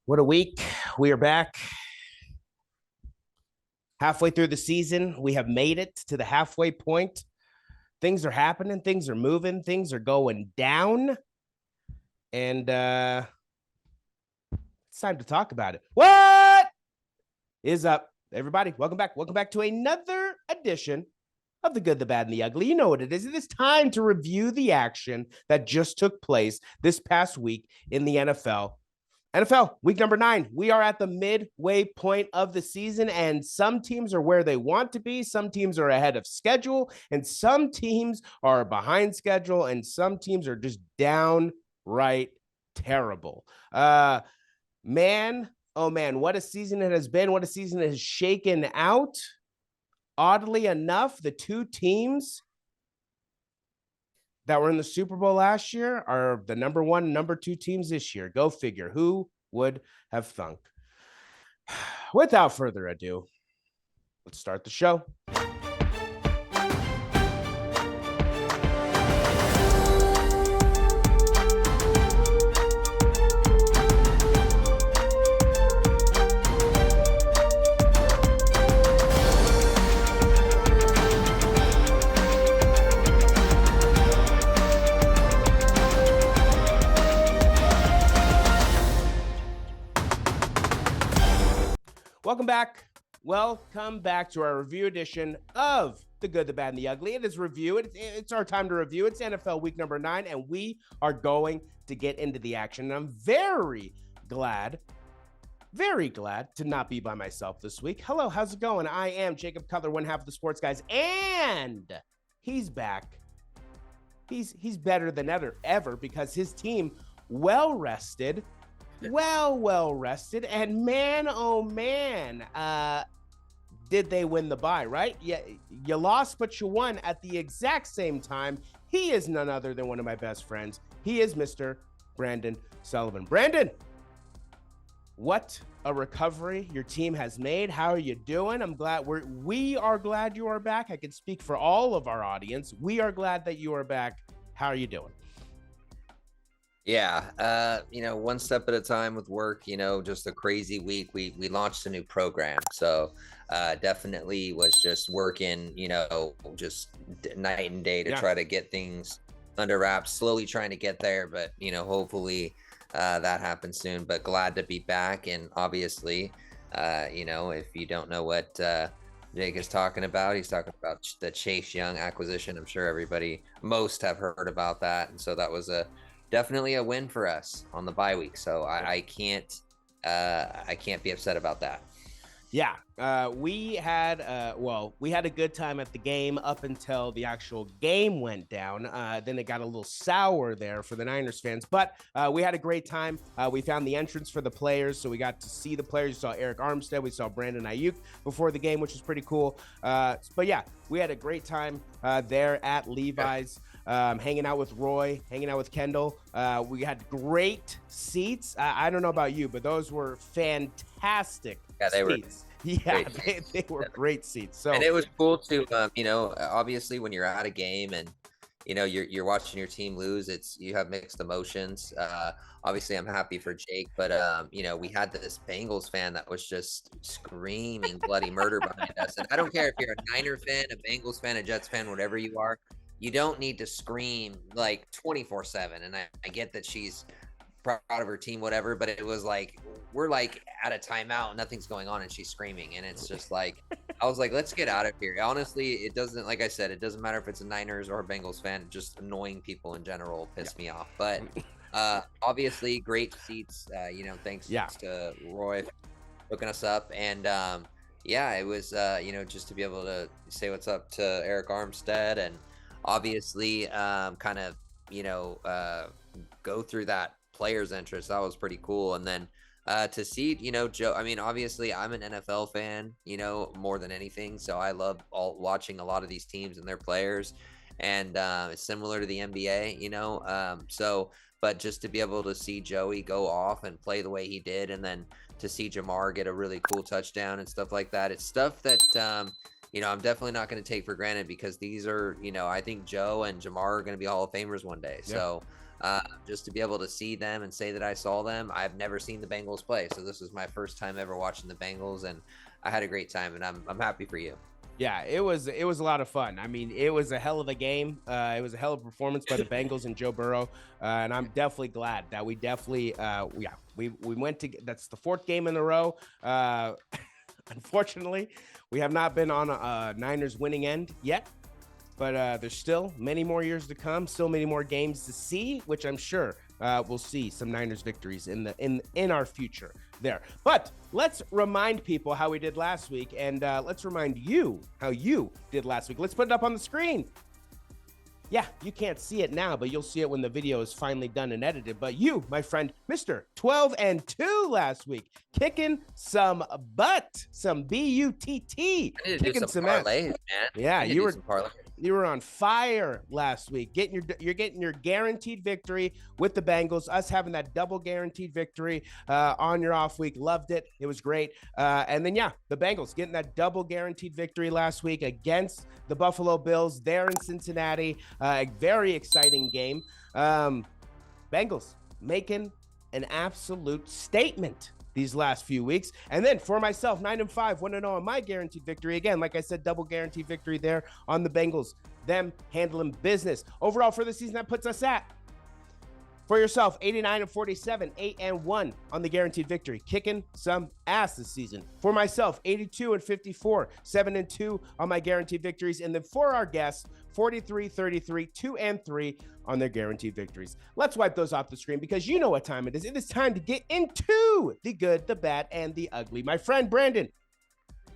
What a week. We are back halfway through the season. We have made it to the halfway point. Things are happening, things are moving, things are going down. And it's time to talk about it. What is up, everybody? Welcome back. Welcome back to another edition of The Good, the Bad, and the Ugly. You know what it is. It is time to review the action that just took place this past week in the NFL. NFL week number 9. We are at the midway point of the season, and some teams are where they want to be. Some teams are ahead of schedule, and some teams are behind schedule, and some teams are just downright terrible. Man, oh man, what a season it has been. What a season it has shaken out. Oddly enough, the two teams that were in the Super Bowl last year are the number 1 and number 2 teams this year. Go figure. Who would have thunk? Without further ado, let's start the show. Welcome back. Welcome back to our review edition of The Good, the Bad, and the Ugly. It is review. It's our time to review. It's NFL week number 9, and we are going to get into the action. And I'm very glad to not be by myself this week. Hello, how's it going? I am Jacob Cutler, one half of the Sports Guys, and he's back. He's better than ever because his team well rested, and man, oh man, did they win the bye, right? Yeah, you lost, but you won at the exact same time. He is none other than one of my best friends. He is Mr. Brandon Sullivan. Brandon, what a recovery your team has made. How are you doing? I'm glad we are glad you are back. I can speak for all of our audience. We are glad that you are back. How are you doing? Yeah, one step at a time with work, just a crazy week. We launched a new program. So definitely was just working, just night and day to try to get things under wraps, slowly trying to get there. But, hopefully that happens soon. But glad to be back. And obviously, if you don't know what Jake is talking about, he's talking about the Chase Young acquisition. I'm sure most have heard about that. And so that was definitely a win for us on the bye week. So I can't be upset about that. Yeah, we had a good time at the game up until the actual game went down. Then it got a little sour there for the Niners fans, but we had a great time. We found the entrance for the players, so we got to see the players. We saw Eric Armstead, we saw Brandon Ayuk before the game, which was pretty cool. But yeah, we had a great time there at Levi's. Hanging out with Roy, hanging out with Kendall. We had great seats. I don't know about you, but those were fantastic seats. They were great seats. So, and it was cool to, obviously when you're at a game and, you're watching your team lose, you have mixed emotions. Obviously I'm happy for Jake, but, we had this Bengals fan that was just screaming bloody murder behind us. And I don't care if you're a Niner fan, a Bengals fan, a Jets fan, whatever you are. You don't need to scream like 24/7. And I get that she's proud of her team, whatever, but it was like, we're like at a timeout, nothing's going on, and she's screaming. And it's just like, I was like, let's get out of here. Honestly, it doesn't, like I said, it doesn't matter if it's a Niners or a Bengals fan, just annoying people in general piss me off. But obviously great seats, thanks to Roy hooking us up. And it was, just to be able to say what's up to Eric Armstead and obviously go through that player's interest. That was pretty cool. And then to see, Joe, I mean, obviously I'm an NFL fan, more than anything. So I love watching a lot of these teams and their players. And it's similar to the NBA, but just to be able to see Joey go off and play the way he did, and then to see Jamar get a really cool touchdown and stuff like that. It's stuff that, I'm definitely not going to take for granted, because these are, I think Joe and Jamar are going to be Hall of Famers one day. Yeah. So just to be able to see them and say that I saw them. I've never seen the Bengals play, so this was my first time ever watching the Bengals, and I had a great time, and I'm happy for you. Yeah, it was a lot of fun. I mean, it was a hell of a game. It was a hell of a performance by the Bengals and Joe Burrow, and I'm definitely glad that we definitely we went to. That's the fourth game in a row. Unfortunately, we have not been on a Niners winning end yet, but there's still many more years to come, still many more games to see, which I'm sure we'll see some Niners victories in our future there. But let's remind people how we did last week, and let's remind you how you did last week. Let's put it up on the screen. Yeah, you can't see it now, but you'll see it when the video is finally done and edited. But you, my friend, Mr. 12-2 last week, kicking some butt, some B-U-T-T, kicking some parlays, man. Yeah, you were on fire last week. You're getting your guaranteed victory with the Bengals. Us having that double guaranteed victory on your off week, loved it. It was great. And then the Bengals getting that double guaranteed victory last week against the Buffalo Bills there in Cincinnati. A very exciting game. Bengals making an absolute statement these last few weeks. And then for myself, 9-5, 1-0 on my guaranteed victory. Again, like I said, double guaranteed victory there on the Bengals. Them handling business. Overall for the season, that puts us at, for yourself, 89-47, 8-1 on the guaranteed victory, kicking some ass this season. For myself, 82-54, 7-2 on my guaranteed victories. And then for our guests, 43-33, 2-3 on their guaranteed victories. Let's wipe those off the screen because you know what time it is. It is time to get into the good, the bad, and the ugly. My friend Brandon,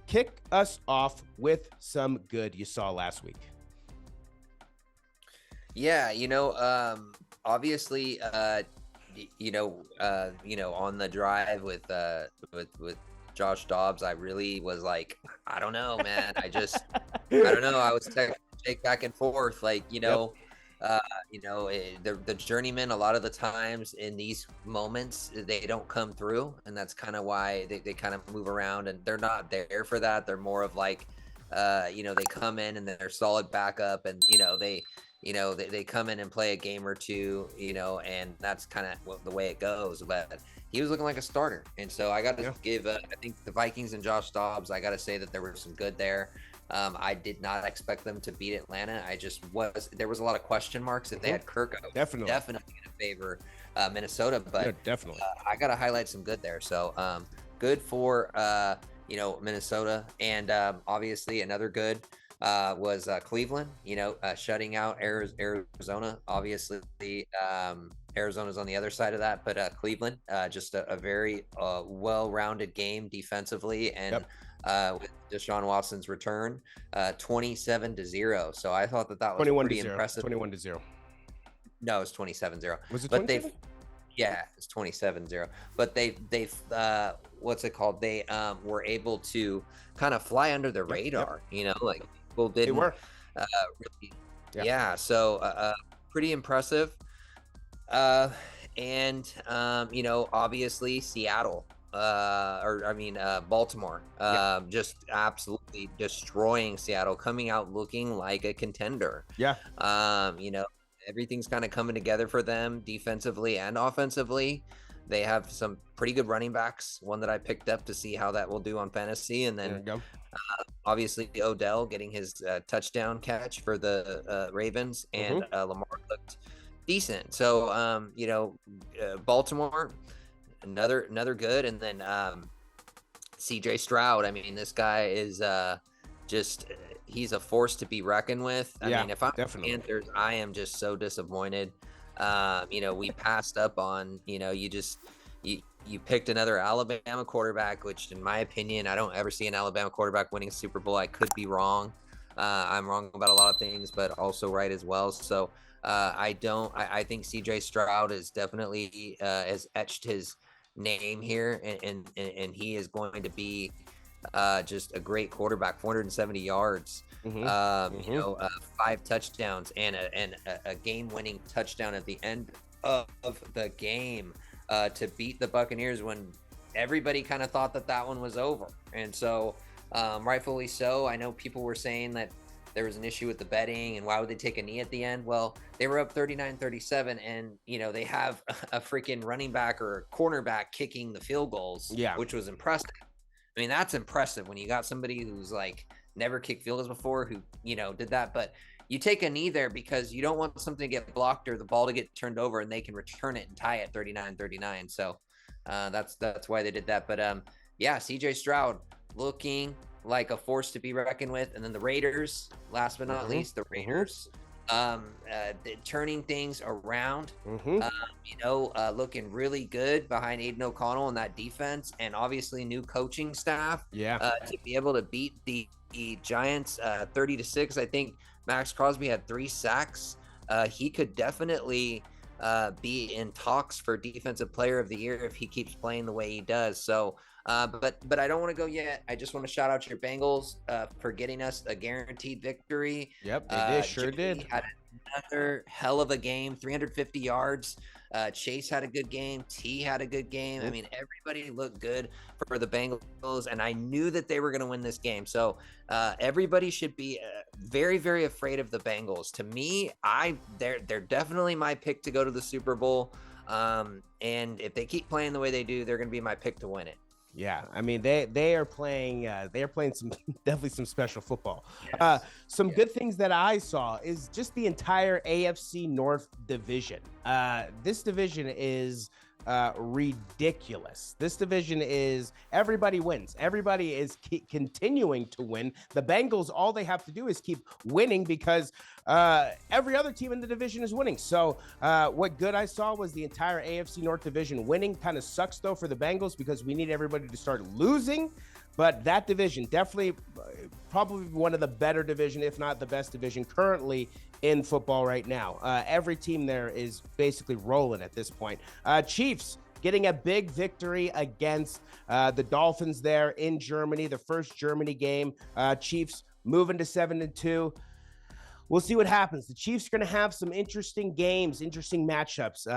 kick us off with some good you saw last week. Yeah, obviously, on the drive with Josh Dobbs, I really was like, I don't know, man. I don't know. I was texting Jake back and forth, like, the journeyman, a lot of the times in these moments, they don't come through. And that's kind of why they kind of move around, and they're not there for that. They're more of like, they come in and they're solid backup, and, they come in and play a game or two, and that's kind of the way it goes. But he was looking like a starter. And so I got to give, I think the Vikings and Josh Dobbs, I got to say that there was some good there. I did not expect them to beat Atlanta. There was a lot of question marks if they had Kirk. Definitely going to favor Minnesota, but definitely. I got to highlight some good there. So good for, Minnesota. And obviously another good was Cleveland, shutting out Arizona. Obviously, Arizona's on the other side of that, but Cleveland, just a very well-rounded game defensively, and with Deshaun Watson's return, 27-0. So I thought that was pretty impressive. 21-0. No, it's 27-0. Was it 27? Yeah, it's 27-0. But they've what's it called? They were able to kind of fly under the radar, like people didn't. They were. Really, yeah. So pretty impressive. And obviously Seattle, Baltimore, just absolutely destroying Seattle, coming out looking like a contender. Yeah. Everything's kind of coming together for them defensively and offensively. They have some pretty good running backs, one that I picked up to see how that will do on fantasy. And then obviously Odell getting his touchdown catch for the Ravens, and Lamar looked decent. So, Baltimore, another good. And then CJ Stroud, I mean, this guy is he's a force to be reckoned with. I mean, if I'm Panthers, I am just so disappointed. We passed up on, you picked another Alabama quarterback, which in my opinion, I don't ever see an Alabama quarterback winning a Super Bowl. I could be wrong. I'm wrong about a lot of things, but also right as well. So I think CJ Stroud is definitely has etched his name here, and he is going to be just a great quarterback. 470 yards, 5 touchdowns, and a game-winning touchdown at the end of the game to beat the Buccaneers when everybody kind of thought that one was over. And so rightfully so. I know people were saying that there was an issue with the betting and why would they take a knee at the end? Well, they were up 39-37 and, they have a freaking running back or a cornerback kicking the field goals, Yeah. which was impressive. I mean, that's impressive when you got somebody who's like never kicked field goals before who, did that. But you take a knee there because you don't want something to get blocked or the ball to get turned over and they can return it and tie it 39-39. So that's why they did that. But yeah, CJ Stroud looking like a force to be reckoned with. And then the Raiders, last but not least, the Raiders turning things around, looking really good behind Aiden O'Connell and that defense, and obviously new coaching staff. To be able to beat the Giants 30-6. I think Max Crosby had 3 sacks. He could definitely be in talks for Defensive Player of the Year if he keeps playing the way he does. So, but I don't want to go yet. I just want to shout out your Bengals for getting us a guaranteed victory. Yep, they did. Sure did. Had another hell of a game, 350 yards. Chase had a good game. T had a good game. I mean, everybody looked good for the Bengals, and I knew that they were going to win this game. So everybody should be very, very afraid of the Bengals. To me, they're definitely my pick to go to the Super Bowl. And if they keep playing the way they do, they're going to be my pick to win it. Yeah, I mean they are playing some definitely some special football. Yes. Some good things that I saw is just the entire AFC North division. This division is ridiculous. This division is everybody wins. Everybody is continuing to win. The Bengals, all they have to do is keep winning because every other team in the division is winning. So what good I saw was the entire AFC North division winning. Kind of sucks though for the Bengals because we need everybody to start losing. But that division definitely probably one of the better division, if not the best division currently in football right now. Every team there is basically rolling at this point. Chiefs getting a big victory against the Dolphins there in Germany, the first Germany game. Chiefs moving to 7-2. We'll see what happens. The Chiefs are going to have some interesting games, interesting matchups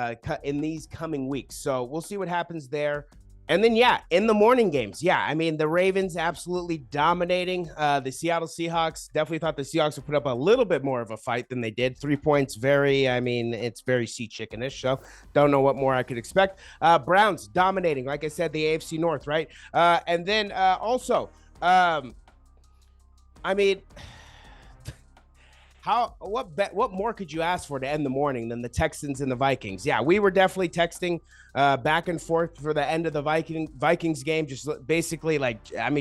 in these coming weeks. So we'll see what happens there. And then, in the morning games, I mean, the Ravens absolutely dominating. The Seattle Seahawks, definitely thought the Seahawks would put up a little bit more of a fight than they did. 3 points, it's very sea chickenish, so don't know what more I could expect. Browns dominating, like I said, the AFC North, right? And then also, I mean... what more could you ask for to end the morning than the Texans and the Vikings? Yeah, we were definitely texting back and forth for the end of the Vikings game. Just basically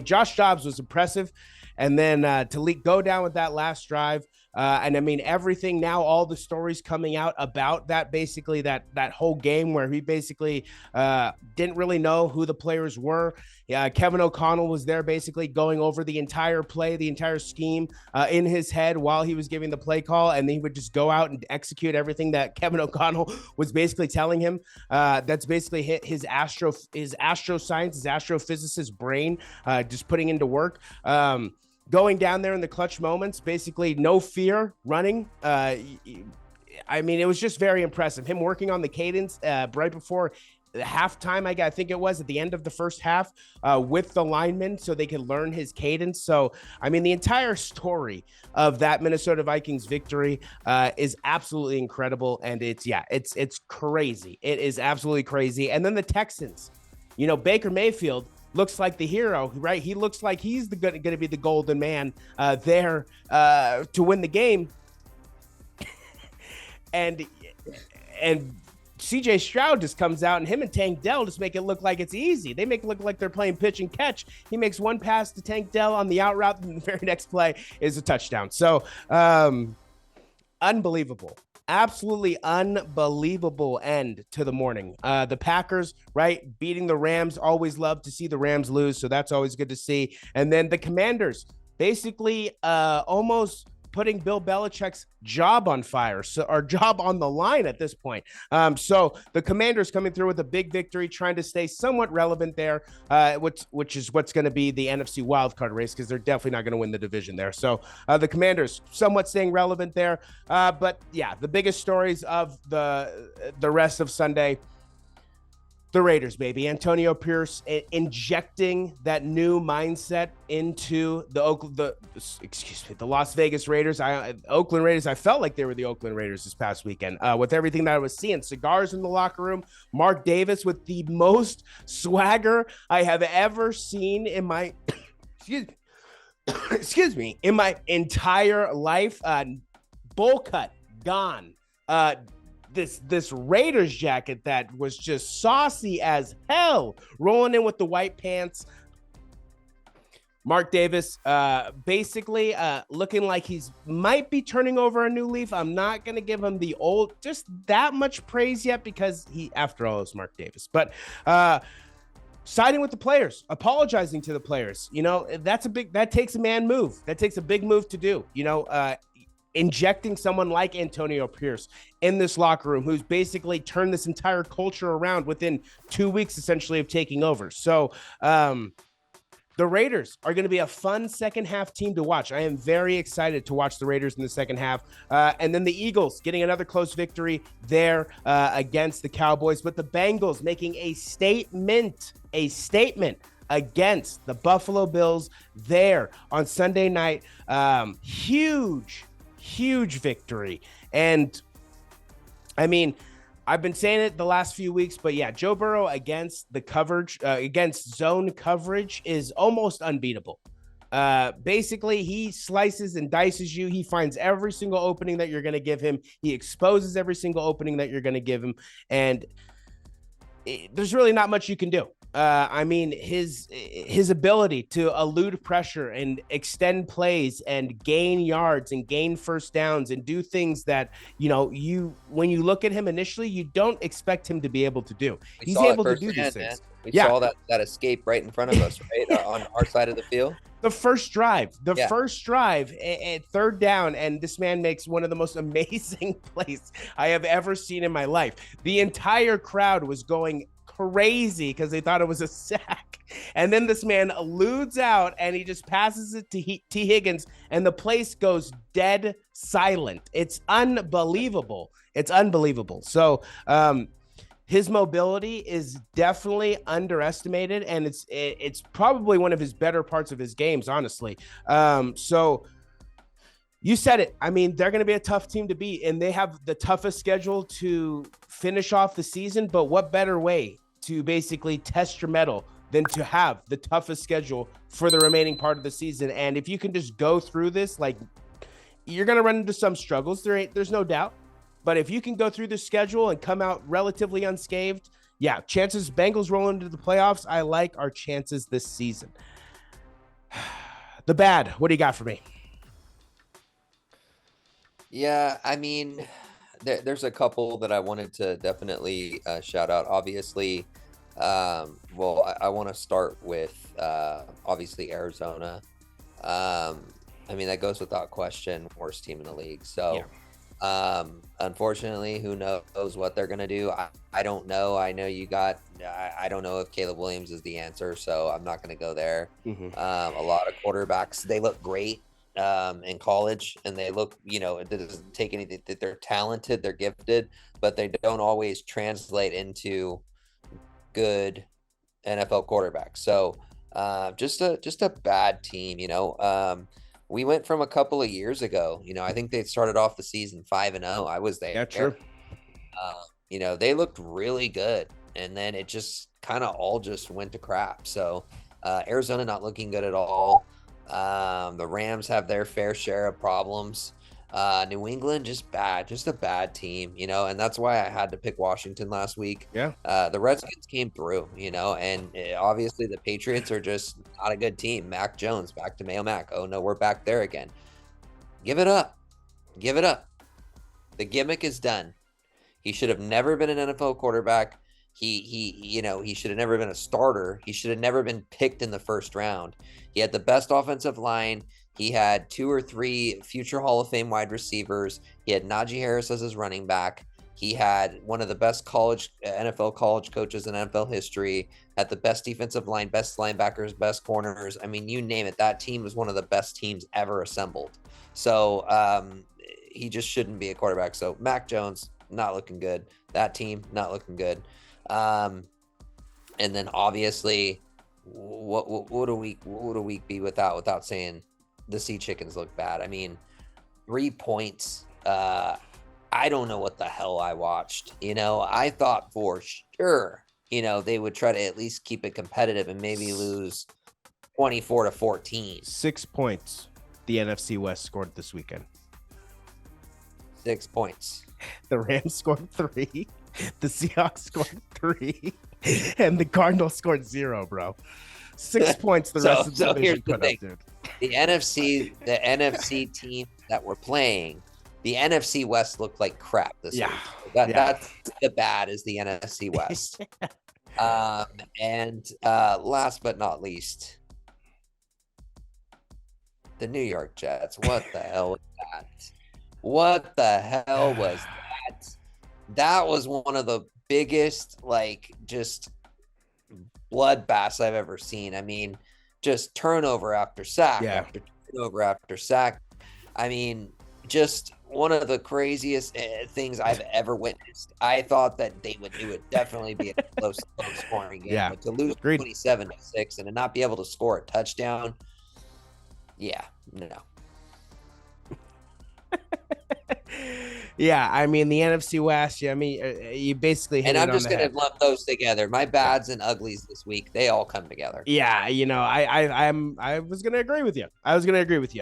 Josh Dobbs was impressive. And then to go down with that last drive. And I mean, everything now, all the stories coming out about that, basically that whole game where he basically didn't really know who the players were. Kevin O'Connell was there basically going over the entire play, the entire scheme in his head while he was giving the play call. And he would just go out and execute everything that Kevin O'Connell was basically telling him. That's basically his astroscience, his astrophysicist brain just putting into work. Going down there in the clutch moments, basically no fear running. I mean, it was just very impressive. Him working on the cadence right before halftime, I think it was at the end of the first half with the linemen so they could learn his cadence. So, I mean, the entire story of that Minnesota Vikings victory is absolutely incredible. And it's crazy. It is absolutely crazy. And then the Texans, Baker Mayfield looks like the hero, right? He looks like he's going to be the golden man there to win the game. and CJ Stroud just comes out, and him and Tank Dell just make it look like it's easy. They make it look like they're playing pitch and catch. He makes one pass to Tank Dell on the out route, and the very next play is a touchdown. So unbelievable. Absolutely unbelievable end to the morning. The Packers, right, beating the Rams. Always love to see the Rams lose, so that's always good to see. And then the Commanders basically almost putting Bill Belichick's job on fire, or job on the line at this point. So the Commanders coming through with a big victory, trying to stay somewhat relevant there, which is what's going to be the NFC wildcard race, because they're definitely not going to win the division there. So the Commanders somewhat staying relevant there. But yeah, the biggest stories of the rest of Sunday. The Raiders, baby. Antonio Pierce injecting that new mindset into the Las Vegas Raiders. Oakland Raiders. I felt like they were the Oakland Raiders this past weekend with everything that I was seeing. Cigars in the locker room. Mark Davis with the most swagger I have ever seen in my excuse me, in my entire life. Bowl cut gone. This Raiders jacket that was just saucy as hell, rolling in with the white pants. Mark Davis, basically looking like he's might be turning over a new leaf. I'm not gonna give him the old just that much praise yet because he, after all, is Mark Davis. But siding with the players, apologizing to the players. That takes a man move. That takes a big move to do. Injecting someone like Antonio Pierce in this locker room, who's basically turned this entire culture around within 2 weeks, essentially, of taking over. So the Raiders are going to be a fun second half team to watch. I am very excited to watch the Raiders in the second half. And then the Eagles getting another close victory there against the Cowboys, but the Bengals making a statement against the Buffalo Bills there on Sunday night. Huge victory. And I mean, I've been saying it the last few weeks, but yeah, Joe Burrow against the coverage, against zone coverage is almost unbeatable. Basically, he slices and dices you. He finds every single opening that you're going to give him. He exposes every single opening that you're going to give him. And there's really not much you can do. I mean, his ability to elude pressure and extend plays and gain yards and gain first downs and do things that, when you look at him initially, you don't expect him to be able to do. He's able to do these things. We saw that escape right in front of us, right? On our side of the field. The first drive at third down, and this man makes one of the most amazing plays I have ever seen in my life. The entire crowd was going crazy because they thought it was a sack. And then this man eludes out and he just passes it to T. Higgins, and the place goes dead silent. It's unbelievable. So, his mobility is definitely underestimated, and it's probably one of his better parts of his games, honestly. So you said it. I mean, they're going to be a tough team to beat, and they have the toughest schedule to finish off the season. But what better way to basically test your mettle than to have the toughest schedule for the remaining part of the season? And if you can just go through this, like, you're going to run into some struggles. There's no doubt. But if you can go through the schedule and come out relatively unscathed, yeah, chances Bengals rolling into the playoffs, I like our chances this season. The bad, what do you got for me? Yeah, I mean, there's a couple that I wanted to definitely shout out. Obviously, I want to start with, obviously, Arizona. I mean, that goes without question, worst team in the league. So, yeah. Unfortunately, who knows what they're going to do? I don't know. I know I don't know if Caleb Williams is the answer, so I'm not going to go there. Mm-hmm. A lot of quarterbacks, they look great in college, and they look, it doesn't take anything. They're talented, they're gifted, but they don't always translate into good NFL quarterbacks. So just a bad team, we went from a couple of years ago, I think they started off the season 5-0. I was there. Yeah, true. They looked really good, and then it just kind of all just went to crap. So Arizona not looking good at all. The Rams have their fair share of problems. New England, just a bad team, and that's why I had to pick Washington last week. Yeah. The Redskins came through, and obviously the Patriots are just not a good team. Mac Jones, back to Mayo Mac. Oh no, we're back there again. Give it up. The gimmick is done. He should have never been an NFL quarterback. He should have never been a starter. He should have never been picked in the first round. He had the best offensive line. He had 2 or 3 future Hall of Fame wide receivers. He had Najee Harris as his running back. He had one of the best NFL college coaches in NFL history, had the best defensive line, best linebackers, best corners. I mean, you name it. That team was one of the best teams ever assembled. So he just shouldn't be a quarterback. So Mac Jones, not looking good. That team, not looking good. And then obviously, what would a week be without saying the Sea Chickens look bad? I mean, 3 points. I don't know what the hell I watched. I thought for sure, they would try to at least keep it competitive and maybe lose 24-14. 6 points the NFC West scored this weekend. 6 points. The Rams scored 3. The Seahawks scored 3. And the Cardinals scored 0, bro. 6 points the rest of the division put up, dude. The NFC team that we're playing, the NFC West looked like crap this week. That's the bad is the NFC West. And last but not least, the New York Jets. What the hell was that? What the hell was that? That was one of the biggest, just bloodbaths I've ever seen. I mean, just turnover after sack after turnover after sack. I mean, just one of the craziest things I've ever witnessed. I thought that it would definitely be a close scoring game. Yeah. But to lose 27-6 and to not be able to score a touchdown, no. Yeah, I mean the NFC West. Yeah, I mean you basically. And I'm just gonna lump those together. My bads and uglies this week, they all come together. Yeah, I was gonna agree with you.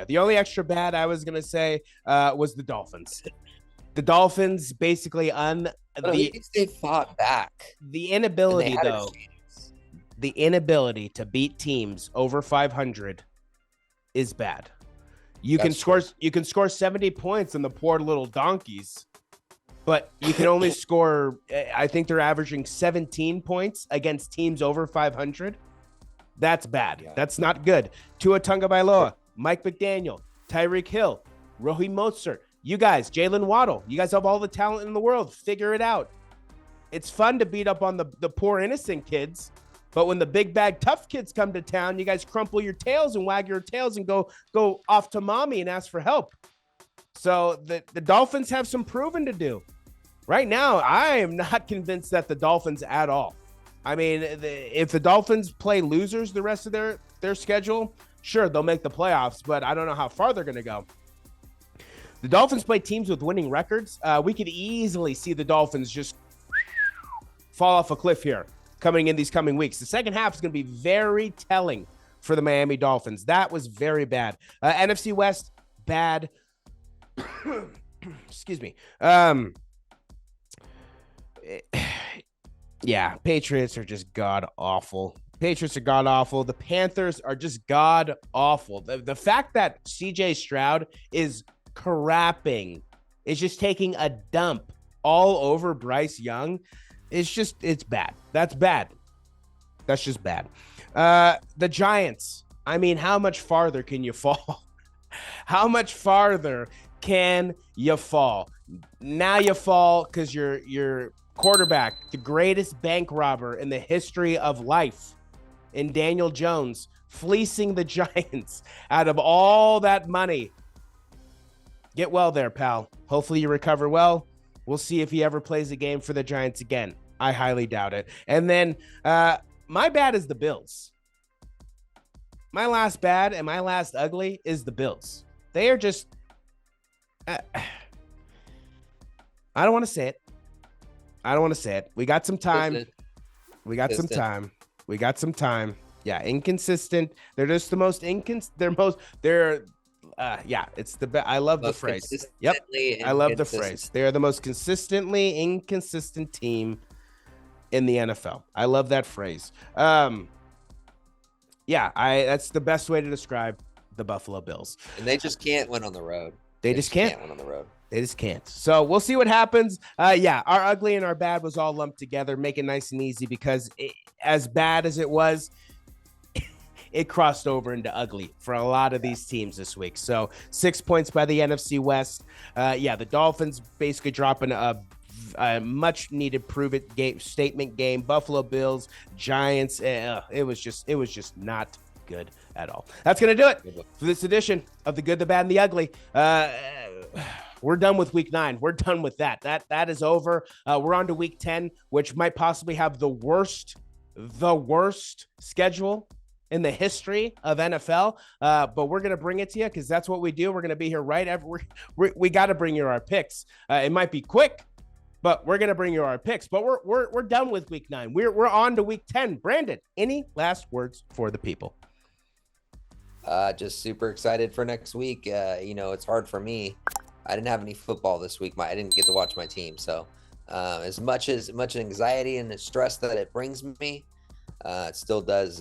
The only extra bad I was gonna say was the Dolphins. The Dolphins basically they fought back. The inability to beat teams over 500 is bad. You can score 70 points on the poor little donkeys, but you can only score, I think they're averaging 17 points against teams over 500. That's bad. Yeah. That's not good. Tua Tagovailoa, Mike McDaniel, Tyreek Hill, Raheem Mostert, you guys, Jalen Waddle, you guys have all the talent in the world. Figure it out. It's fun to beat up on the poor innocent kids. But when the big bag tough kids come to town, you guys crumple your tails and wag your tails and go off to mommy and ask for help. So the Dolphins have some proving to do. Right now, I am not convinced that the Dolphins at all. I mean, if the Dolphins play losers the rest of their schedule, sure, they'll make the playoffs, but I don't know how far they're going to go. The Dolphins play teams with winning records. We could easily see the Dolphins just fall off a cliff here coming in these coming weeks. The second half is going to be very telling for the Miami Dolphins. That was very bad. NFC West, bad. Excuse me. Yeah, Patriots are just god-awful. The Panthers are just god-awful. The fact that CJ Stroud is crapping, is just taking a dump all over Bryce Young, it's bad. That's bad. That's just bad. The Giants, I mean, how much farther can you fall? How much farther can you fall? Now you fall because your quarterback, the greatest bank robber in the history of life, in Daniel Jones, fleecing the Giants out of all that money. Get well there, pal. Hopefully you recover well. We'll see if he ever plays a game for the Giants again. I highly doubt it. And then my bad is the Bills. My last bad and my last ugly is the Bills. They are just... I don't want to say it. We got some time. Yeah, inconsistent. They're just the most inconsistent. It's the best. I love the phrase. Yep. I love the phrase. They are the most consistently inconsistent team in the NFL. I love that phrase. That's the best way to describe the Buffalo Bills. And they just can't win on the road. They just can't win on the road. They just can't. So we'll see what happens. Our ugly and our bad was all lumped together. Make it nice and easy because as bad as it was, it crossed over into ugly for a lot of these teams this week. So 6 points by the NFC West. The Dolphins basically dropping a much needed statement game. Buffalo Bills, Giants. It was just not good at all. That's going to do it for this edition of The Good, the Bad, and the Ugly. We're done with week 9. We're done with that. That is over. We're on to week 10, which might possibly have the worst the worst schedule in the history of NFL. But we're going to bring it to you because that's what we do. We're going to be here we got to bring you our picks. It might be quick, but we're going to bring you our picks. But we're done with week 9. We're on to week 10. Brandon, any last words for the people? Just super excited for next week. It's hard for me. I didn't have any football this week. I didn't get to watch my team. So as much anxiety and stress that it brings me, it still does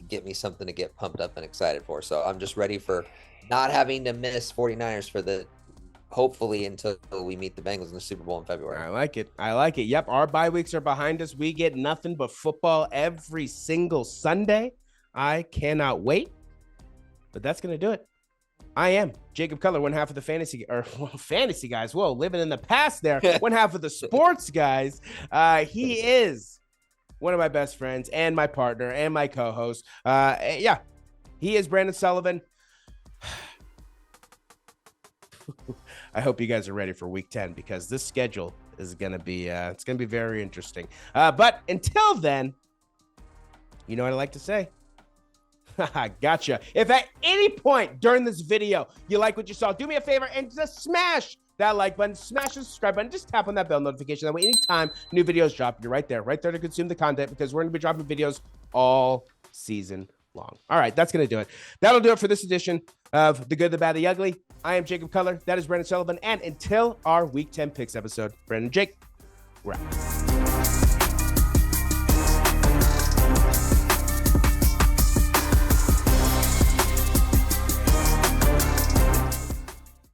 get me something to get pumped up and excited for. So I'm just ready for not having to miss 49ers for hopefully until we meet the Bengals in the Super Bowl in February. I like it. Yep. Our bye weeks are behind us. We get nothing but football every single Sunday. I cannot wait. But that's going to do it. I am Jacob Cutler, one half of the fantasy guys. Whoa, living in the past there. One half of the sports guys. He is one of my best friends and my partner and my co-host. He is Brandon Sullivan. I hope you guys are ready for week 10 because this schedule is going to be it's going to be very interesting. But until then, you know what I like to say? Gotcha. If at any point during this video you like what you saw, do me a favor and just smash that like button, smash the subscribe button, just tap on that bell notification. That way, anytime new videos drop, you're right there to consume the content because we're going to be dropping videos all season long. All right, that's going to do it. That'll do it for this edition of The Good, the Bad, the Ugly. I am Jacob Cutler. That is Brandon Sullivan. And until our Week 10 Picks episode, Brandon and Jake, we're out.